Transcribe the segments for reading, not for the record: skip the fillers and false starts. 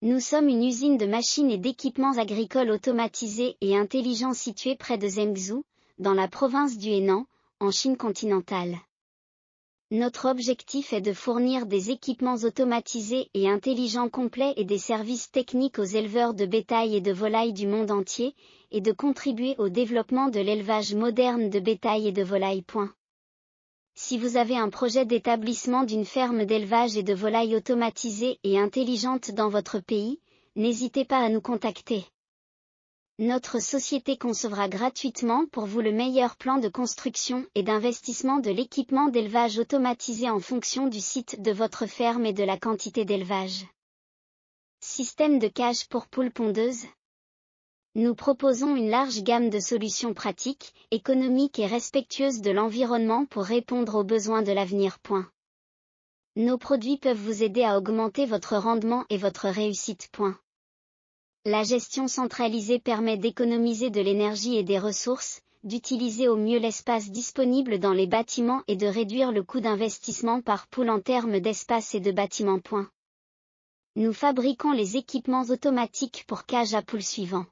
Nous sommes une usine de machines et d'équipements agricoles automatisés et intelligents située près de Zhengzhou, dans la province du Henan, en Chine continentale. Notre objectif est de fournir des équipements automatisés et intelligents complets et des services techniques aux éleveurs de bétail et de volailles du monde entier, et de contribuer au développement de l'élevage moderne de bétail et de volailles. Si vous avez un projet d'établissement d'une ferme d'élevage et de volailles automatisée et intelligente dans votre pays, n'hésitez pas à nous contacter. Notre société concevra gratuitement pour vous le meilleur plan de construction et d'investissement de l'équipement d'élevage automatisé en fonction du site de votre ferme et de la quantité d'élevage. Système de cage pour poules pondeuses. Nous proposons une large gamme de solutions pratiques, économiques et respectueuses de l'environnement pour répondre aux besoins de l'avenir. Nos produits peuvent vous aider à augmenter votre rendement et votre réussite. La gestion centralisée permet d'économiser de l'énergie et des ressources, d'utiliser au mieux l'espace disponible dans les bâtiments et de réduire le coût d'investissement par poule en termes d'espace et de bâtiments. Nous fabriquons les équipements automatiques pour cage à poules suivants.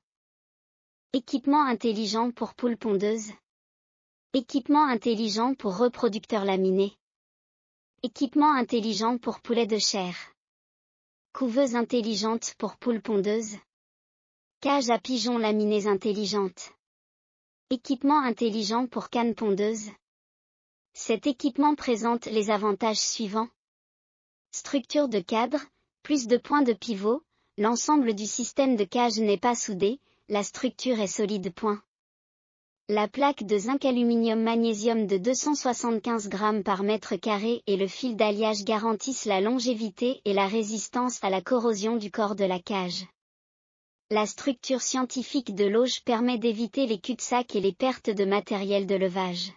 Équipement intelligent pour poules pondeuses. Équipement intelligent pour reproducteurs laminés. Équipement intelligent pour poulets de chair. Couveuse intelligente pour poules pondeuses. Cage à pigeons laminées intelligente. Équipement intelligent pour cannes pondeuses. Cet équipement présente les avantages suivants. Structure de cadre, plus de points de pivot, l'ensemble du système de cage n'est pas soudé, la structure est solide. La plaque de zinc aluminium magnésium de 275 g par mètre carré et le fil d'alliage garantissent la longévité et la résistance à la corrosion du corps de la cage. La structure scientifique de l'auge permet d'éviter les cul-de-sac et les pertes de matériel de levage.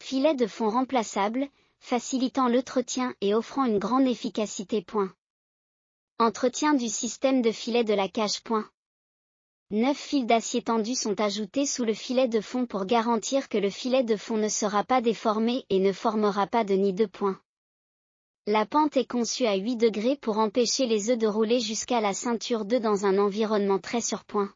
Filet de fond remplaçable, facilitant l'entretien et offrant une grande efficacité. Entretien du système de filet de la cage. 9 fils d'acier tendu sont ajoutés sous le filet de fond pour garantir que le filet de fond ne sera pas déformé et ne formera pas de nid de poing. La pente est conçue à 8 degrés pour empêcher les œufs de rouler jusqu'à la ceinture d'œufs dans un environnement très surpoint.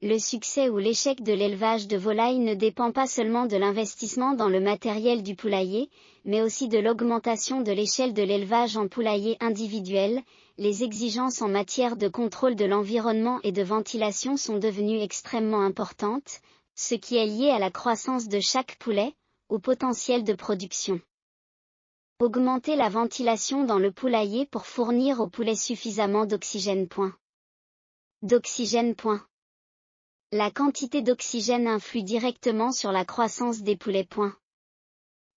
Le succès ou l'échec de l'élevage de volailles ne dépend pas seulement de l'investissement dans le matériel du poulailler, mais aussi de l'augmentation de l'échelle de l'élevage en poulailler individuel. Les exigences en matière de contrôle de l'environnement et de ventilation sont devenues extrêmement importantes, ce qui est lié à la croissance de chaque poulet, au potentiel de production. Augmenter la ventilation dans le poulailler pour fournir aux poulets suffisamment d'oxygène. D'oxygène. La quantité d'oxygène influe directement sur la croissance des poulets.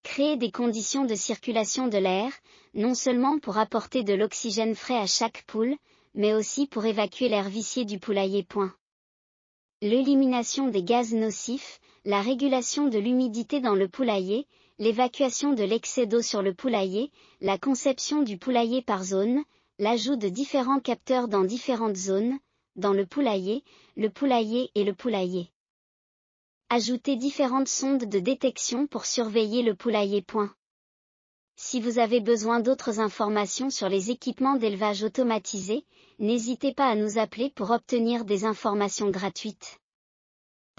Créer des conditions de circulation de l'air, non seulement pour apporter de l'oxygène frais à chaque poule, mais aussi pour évacuer l'air vicié du poulailler. L'élimination des gaz nocifs, la régulation de l'humidité dans le poulailler, l'évacuation de l'excès d'eau sur le poulailler, la conception du poulailler par zone, l'ajout de différents capteurs dans différentes zones, dans le poulailler et le poulailler. Ajoutez différentes sondes de détection pour surveiller le poulailler. Si vous avez besoin d'autres informations sur les équipements d'élevage automatisés, n'hésitez pas à nous appeler pour obtenir des informations gratuites.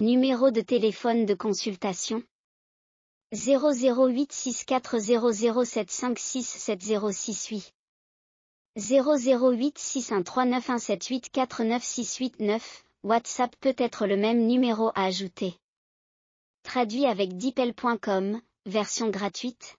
Numéro de téléphone de consultation 008 6400 756 7068 008 6139 178 49 689. WhatsApp peut être le même numéro à ajouter. Traduit avec DeepL.com, version gratuite.